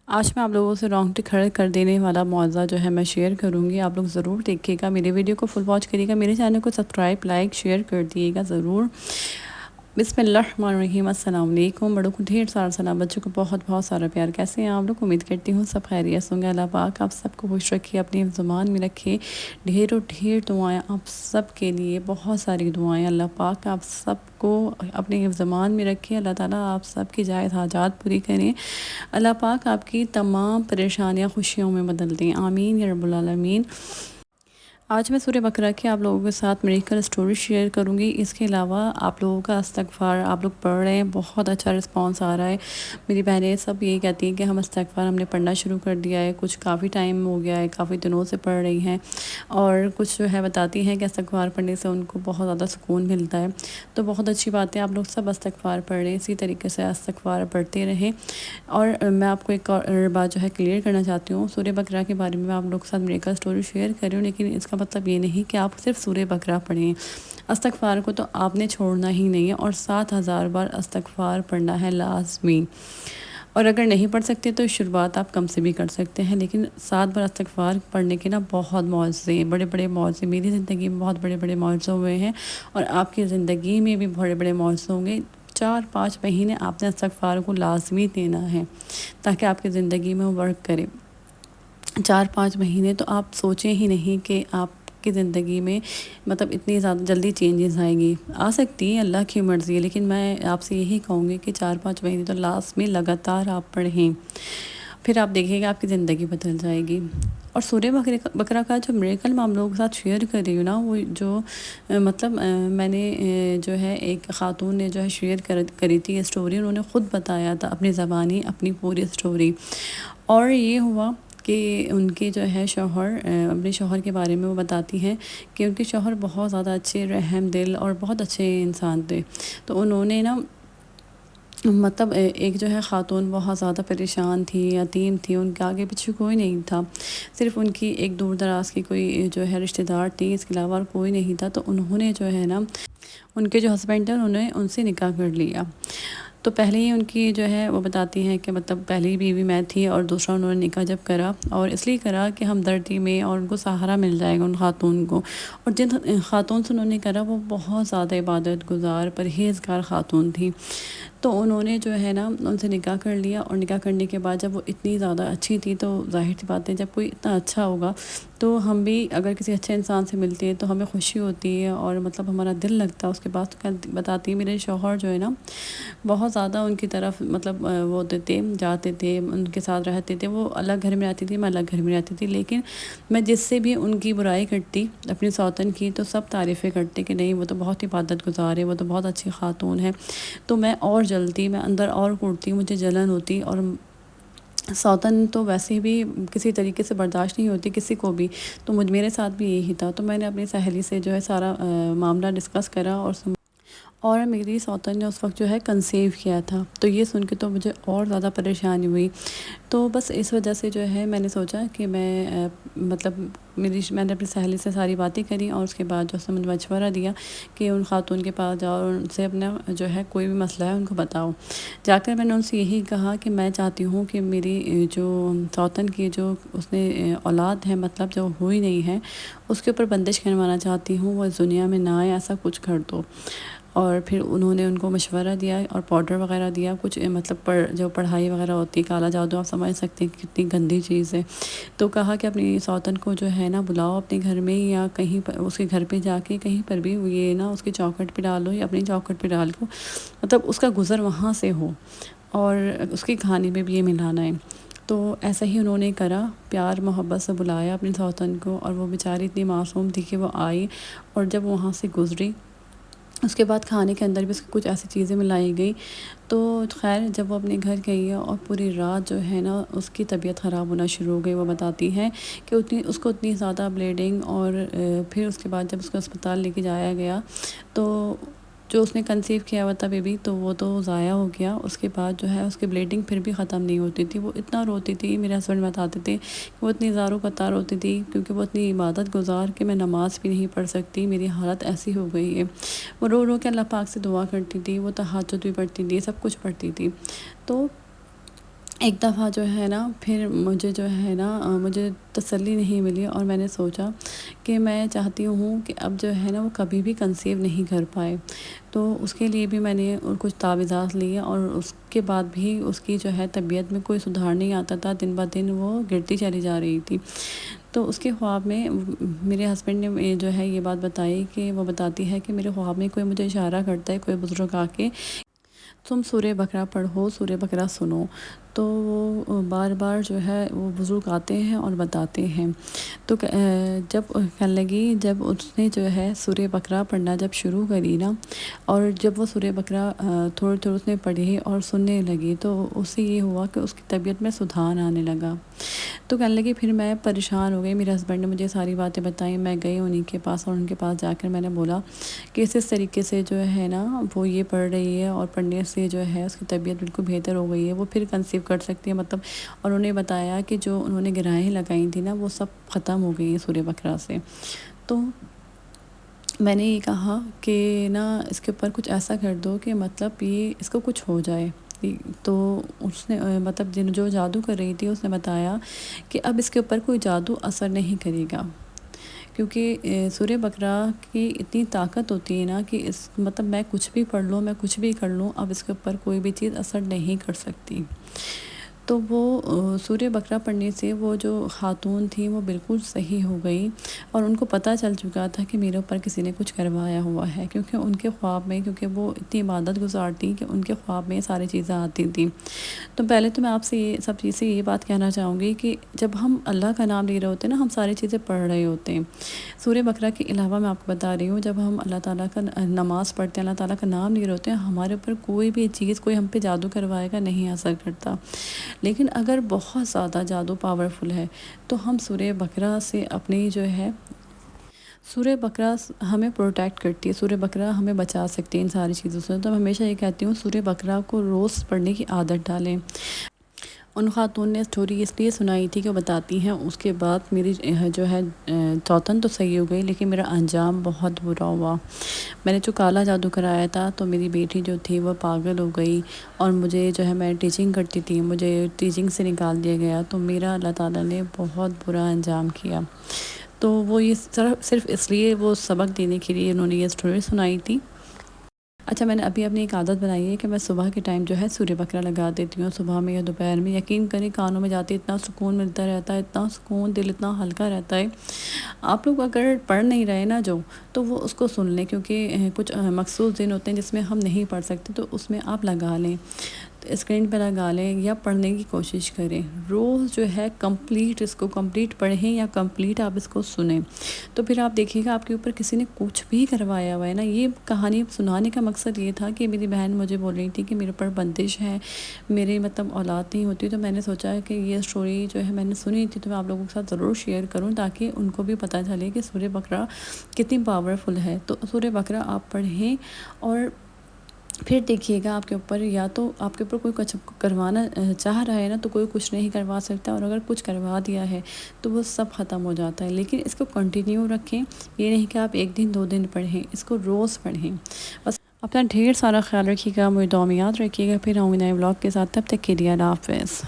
آج میں آپ لوگوں سے رونگٹے کھڑے کر دینے والا معاوضہ جو ہے میں شیئر کروں گی۔ آپ لوگ ضرور دیکھیے گا، میرے ویڈیو کو فل واچ کریے گا، میرے چینل کو سبسکرائب لائک شیئر کر دیے گا ضرور۔ بسم اللہ الرحمن الرحیم۔ السلام علیکم۔ بڑوں کو ڈھیر سارا سلام، بچوں کو بہت بہت سارا پیار۔ کیسے ہیں آپ لوگ؟ امید کرتی ہوں سب خیریت ہوں گے۔ اللہ پاک آپ سب کو خوش رکھے، اپنی زبان میں رکھے۔ ڈھیر دعائیں آپ سب کے لیے، بہت ساری دعائیں۔ اللہ پاک آپ سب کو اپنی زبان میں رکھے۔ اللہ تعالیٰ آپ سب کی جائز حاجات پوری کریں۔ اللہ پاک آپ کی تمام پریشانیاں خوشیوں میں بدل دیں، آمین یا رب العالمین۔ آج میں سورہ بقرہ کے آپ لوگوں کے ساتھ میریکل سٹوری شیئر کروں گی۔ اس کے علاوہ آپ لوگوں کا استغفار آپ لوگ پڑھ رہے ہیں، بہت اچھا رسپانس آ رہا ہے۔ میری بہنیں سب یہی کہتی ہیں کہ ہم استغفار ہم نے پڑھنا شروع کر دیا ہے، کچھ کافی ٹائم ہو گیا ہے، کافی دنوں سے پڑھ رہی ہیں، اور کچھ جو ہے بتاتی ہیں کہ استغفار پڑھنے سے ان کو بہت زیادہ سکون ملتا ہے۔ تو بہت اچھی بات ہے، آپ لوگ سب استغفار پڑھ رہے ہیں، اسی طریقے سے استغفار پڑھتے رہیں۔ اور میں آپ کو ایک اور بات جو ہے کلیئر کرنا چاہتی ہوں، سورہ بقرہ کے بارے میں آپ لوگ کے ساتھ میریکل سٹوری شیئر کر رہی ہوں، لیکن اس کا مطلب یہ نہیں کہ آپ صرف سورہ بقرہ پڑھیں۔ استغفار کو تو آپ نے چھوڑنا ہی نہیں ہے، اور 7,000 بار استغفار پڑھنا ہے لازمی۔ اور اگر نہیں پڑھ سکتے تو شروعات آپ کم سے بھی کر سکتے ہیں، لیکن 7 بار استغفار پڑھنے کے بہت معجزے، بڑے بڑے معجزے، میری زندگی میں بہت بڑے بڑے معجزے ہوئے ہیں، اور آپ کی زندگی میں بھی بڑے بڑے معجزے ہوں گے۔ 4-5 مہینے آپ نے استغفار کو لازمی دینا ہے تاکہ آپ کی زندگی میں وہ ورک کرے۔ 4-5 مہینے تو آپ سوچیں ہی نہیں کہ آپ کی زندگی میں اتنی زیادہ جلدی چینجز آئیں گی، آ سکتی ہیں، اللہ کی مرضی ہے، لیکن میں آپ سے یہی کہوں گی کہ 4-5 مہینے تو لازمی لگاتار آپ پڑھیں، پھر آپ دیکھیں گا آپ کی زندگی بدل جائے گی۔ اور سورہ بقرہ کا جو میریکل میں آپ لوگوں کے ساتھ شیئر کر رہی ہوں نا، وہ جو میں نے جو ہے ایک خاتون نے جو ہے شیئر کری تھی یہ سٹوری، انہوں نے خود بتایا تھا اپنی زبانی اپنی پوری سٹوری، اور یہ ہوا کہ ان کے جو ہے شوہر، اپنے شوہر کے بارے میں وہ بتاتی ہیں کہ ان کے شوہر بہت زیادہ اچھے، رحم دل اور بہت اچھے انسان تھے۔ تو انہوں نے ایک جو ہے خاتون بہت زیادہ پریشان تھی، یتیم تھی، ان کے آگے پیچھے کوئی نہیں تھا، صرف ان کی ایک دور دراز کی کوئی جو ہے رشتہ دار تھی، اس کے علاوہ اور کوئی نہیں تھا۔ تو انہوں نے جو ہے ان کے جو ہسبینڈ ہیں انہوں نے ان سے نکاح کر لیا۔ تو پہلے ہی ان کی جو ہے وہ بتاتی ہیں کہ پہلی بیوی میں تھی، اور دوسرا انہوں نے نکاح جب کرا، اور اس لیے کرا کہ ہمدردی میں اور ان کو سہارا مل جائے گا ان خاتون کو۔ اور جن خاتون سے انہوں نے کرا وہ بہت زیادہ عبادت گزار پرہیزگار خاتون تھی، تو انہوں نے جو ہے ان سے نکاح کر لیا، اور نکاح کرنے کے بعد جب وہ اتنی زیادہ اچھی تھی تو ظاہر سی بات ہے جب کوئی اتنا اچھا ہوگا تو ہم بھی اگر کسی اچھے انسان سے ملتے ہیں تو ہمیں خوشی ہوتی ہے، اور ہمارا دل لگتا ہے اس کے بعد۔ تو بتاتی ہے میرے شوہر جو ہے بہت زیادہ ان کی طرف وہ ہوتے تھے، جاتے تھے، ان کے ساتھ رہتے تھے، وہ الگ گھر میں رہتی تھی، میں الگ گھر میں رہتی تھی، لیکن میں جس سے بھی ان کی برائی کرتی اپنی سوتن کی تو سب تعریفیں کرتے کہ نہیں وہ تو بہت عبادت گزار ہے، وہ تو بہت اچھی خاتون ہے۔ تو میں اور جلتی، میں اندر اور گھٹتی، مجھے جلن ہوتی، اور سوتن تو ویسے بھی کسی طریقے سے برداشت نہیں ہوتی کسی کو بھی، تو میرے ساتھ بھی یہی تھا۔ تو میں نے اپنی سہیلی سے جو ہے سارا معاملہ ڈسکس کرا، اور میری سوتن نے اس وقت جو ہے کنسیو کیا تھا، تو یہ سن کے تو مجھے اور زیادہ پریشانی ہوئی۔ تو بس اس وجہ سے جو ہے میں نے سوچا کہ میں نے اپنی سہیلی سے ساری باتیں کری، اور اس کے بعد جو اس نے مجھے مشورہ دیا کہ ان خاتون کے پاس جاؤ اور ان سے اپنا جو ہے کوئی بھی مسئلہ ہے ان کو بتاؤ۔ جا کر میں نے ان سے یہی کہا کہ میں چاہتی ہوں کہ میری جو سوتن کی جو اس نے اولاد ہے، جو ہوئی نہیں ہے، اس کے اوپر بندش کروانا چاہتی ہوں، وہ اس دنیا میں نہ آئے، ایسا کچھ کر دو۔ اور پھر انہوں نے ان کو مشورہ دیا اور پاؤڈر وغیرہ دیا، کچھ جو پڑھائی وغیرہ ہوتی ہے، کالا جادو، آپ سمجھ سکتے ہیں کتنی گندی چیز ہے۔ تو کہا کہ اپنی سوتن کو جو ہے بلاؤ اپنے گھر میں، یا کہیں پر اس کے گھر پہ جا کے کہیں پر بھی یہ اس کی چوکھٹ پہ ڈالو، یا اپنی چوکھٹ پہ ڈال کو اس کا گزر وہاں سے ہو، اور اس کی کہانی میں بھی یہ ملانا ہے۔ تو ایسا ہی انہوں نے کرا، پیار محبت سے بلایا اپنی سوتن کو، اور وہ بیچاری اتنی معصوم تھی کہ وہ آئی، اور جب وہاں سے گزری اس کے بعد کھانے کے اندر بھی اس کی کچھ ایسی چیزیں ملائی گئی۔ تو خیر جب وہ اپنے گھر گئی اور پوری رات جو ہے اس کی طبیعت خراب ہونا شروع ہو گئی۔ وہ بتاتی ہے کہ اس کو اتنی زیادہ بلیڈنگ، اور پھر اس کے بعد جب اس کو اسپتال لے کے جایا گیا تو جو اس نے کنسیو کیا ہوا تھا بیبی، تو وہ تو ضائع ہو گیا۔ اس کے بعد جو ہے اس کی بلیڈنگ پھر بھی ختم نہیں ہوتی تھی، وہ اتنا روتی تھی، میرے ہسبینڈ بتاتے تھے کہ وہ اتنی زاروں قطار روتی تھی، کیونکہ وہ اتنی عبادت گزار کہ میں نماز بھی نہیں پڑھ سکتی، میری حالت ایسی ہو گئی ہے۔ وہ رو رو کے اللہ پاک سے دعا کرتی تھی، وہ تہجد بھی پڑھتی تھی، سب کچھ پڑھتی تھی۔ تو ایک دفعہ جو ہے نا پھر مجھے جو ہے نا مجھے تسلی نہیں ملی، اور میں نے سوچا کہ میں چاہتی ہوں کہ اب جو ہے نا وہ کبھی بھی کنسیو نہیں کر پائے، تو اس کے لیے بھی میں نے کچھ تعویذات لیے، اور اس کے بعد بھی اس کی جو ہے طبیعت میں کوئی سدھار نہیں آتا تھا، دن بہ دن وہ گرتی چلی جا رہی تھی۔ تو اس کے خواب میں میرے ہسبینڈ نے جو ہے یہ بات بتائی، کہ وہ بتاتی ہے کہ میرے خواب میں کوئی مجھے اشارہ کرتا ہے، کوئی بزرگ آ کے تم سورہ بقرہ پڑھو، سورہ بقرہ سنو۔ تو وہ بار بار جو ہے وہ بزرگ آتے ہیں اور بتاتے ہیں۔ تو جب کہنے لگی، جب اس نے جو ہے سورہ بقرہ پڑھنا جب شروع کری نا، اور جب وہ سورہ بقرہ تھوڑے تھوڑے اس نے پڑھی اور سننے لگی، تو اس سے یہ ہوا کہ اس کی طبیعت میں سدھار آنے لگا۔ تو کہنے لگی پھر میں پریشان ہو گئی، میرے ہسبینڈ نے مجھے ساری باتیں بتائیں، میں گئی انہیں کے پاس، اور ان کے پاس جا کر میں نے بولا کہ اس طریقے سے جو ہے نا وہ یہ پڑھ رہی ہے، اور پڑھنے سے جو ہے اس کی طبیعت بالکل بہتر ہو گئی ہے، وہ پھر کنسیو کر سکتی ہے مطلب۔ اور انہیں بتایا کہ جو انہوں نے گرہیں لگائی تھیں نا وہ سب ختم ہو گئی ہیں سورہ بقرہ سے۔ تو میں نے یہ کہا کہ نا اس کے اوپر کچھ ایسا کر دو کہ مطلب یہ اس کو کچھ ہو جائے۔ تو اس نے مطلب جو جادو کر رہی تھی اس نے بتایا کہ اب اس کے اوپر کوئی جادو اثر نہیں کرے گا، کیونکہ سورہ بقرہ کی اتنی طاقت ہوتی ہے نا کہ اس مطلب میں کچھ بھی پڑھ لوں، میں کچھ بھی کر لوں، اب اس کے اوپر کوئی بھی چیز اثر نہیں کر سکتی۔ تو وہ سورہ بقرہ پڑھنے سے وہ جو خاتون تھی وہ بالکل صحیح ہو گئی، اور ان کو پتہ چل چکا تھا کہ میرے اوپر کسی نے کچھ کروایا ہوا ہے، کیونکہ ان کے خواب میں، کیونکہ وہ اتنی عبادت گزار تھی کہ ان کے خواب میں ساری چیزیں آتی تھیں۔ تو پہلے تو میں آپ سے یہ سب چیزیں یہ بات کہنا چاہوں گی کہ جب ہم اللہ کا نام لے رہے ہوتے ہیں نا، ہم ساری چیزیں پڑھ رہے ہوتے ہیں۔ سورہ بقرہ کے علاوہ میں آپ کو بتا رہی ہوں، جب ہم اللہ تعالیٰ کا نماز پڑھتے ہیں، اللہ تعالیٰ کا نام لے رہے ہوتے ہیں، ہمارے اوپر کوئی بھی چیز، کوئی ہم پہ جادو کروائے گا نہیں اثر کرتا۔ لیکن اگر بہت زیادہ جادو پاورفل ہے تو ہم سورہ بقرہ سے اپنی جو ہے، سورہ بقرہ ہمیں پروٹیکٹ کرتی ہے، سورہ بقرہ ہمیں بچا سکتی ہے ان ساری چیزوں سے۔ تو میں ہمیشہ یہ کہتی ہوں سورہ بقرہ کو روز پڑھنے کی عادت ڈالیں۔ ان خاتون نے اسٹوری اس لیے سنائی تھی کہ وہ بتاتی ہیں اس کے بعد میری جو ہے توتن تو صحیح ہو گئی، لیکن میرا انجام بہت برا ہوا۔ میں نے جو کالا جادو کرایا تھا، تو میری بیٹی جو تھی وہ پاگل ہو گئی، اور مجھے جو ہے میں ٹیچنگ کرتی تھی، مجھے ٹیچنگ سے نکال دیا گیا، تو میرا اللہ تعالیٰ نے بہت برا انجام کیا۔ تو وہ یہ صرف اس لیے وہ سبق دینے کے لیے انہوں نے یہ اسٹوری سنائی تھی۔ اچھا، میں نے ابھی اپنی ایک عادت بنائی ہے کہ میں صبح کے ٹائم جو ہے سورہ بقرہ لگا دیتی ہوں، صبح میں یا دوپہر میں۔ یقین کریں کانوں میں جاتے اتنا سکون ملتا رہتا ہے، اتنا سکون، دل اتنا ہلکا رہتا ہے۔ آپ لوگ اگر پڑھ نہیں رہے نا جو، تو وہ اس کو سن لیں، کیونکہ کچھ مخصوص دن ہوتے ہیں جس میں ہم نہیں پڑھ سکتے، تو اس میں آپ لگا لیں، اسکرین پہ لگا لیں، یا پڑھنے کی کوشش کریں روز جو ہے کمپلیٹ، اس کو کمپلیٹ پڑھیں یا کمپلیٹ آپ اس کو سنیں۔ تو پھر آپ دیکھیے گا آپ کے اوپر کسی نے کچھ بھی کروایا ہوا ہے نا۔ یہ کہانی سنانے کا مقصد یہ تھا کہ میری بہن مجھے بول رہی تھی کہ میرے اوپر بندش ہے، میرے مطلب اولاد نہیں ہوتی، تو میں نے سوچا کہ یہ اسٹوری جو ہے میں نے سنی تھی تو میں آپ لوگوں کے ساتھ ضرور شیئر کروں، تاکہ ان کو بھی پتہ چلے کہ سورہ بقرہ کتنی پاورفل ہے۔ تو سورہ بقرہ آپ پڑھیں، اور پھر دیکھیے گا آپ کے اوپر، یا تو آپ کے اوپر کوئی کچھ کروانا چاہ رہا ہے نا، تو کوئی کچھ نہیں کروا سکتا، اور اگر کچھ کروا دیا ہے تو وہ سب ختم ہو جاتا ہے۔ لیکن اس کو کنٹینیو رکھیں، یہ نہیں کہ آپ ایک دن 2 دن پڑھیں، اس کو روز پڑھیں بس۔ اپنا ڈھیر سارا خیال رکھیے گا، مجھے دعا میں یاد رکھیے گا۔ پھر آؤں گے نئے ولاگ کے ساتھ، تب تک کے لیے اللہ حافظ۔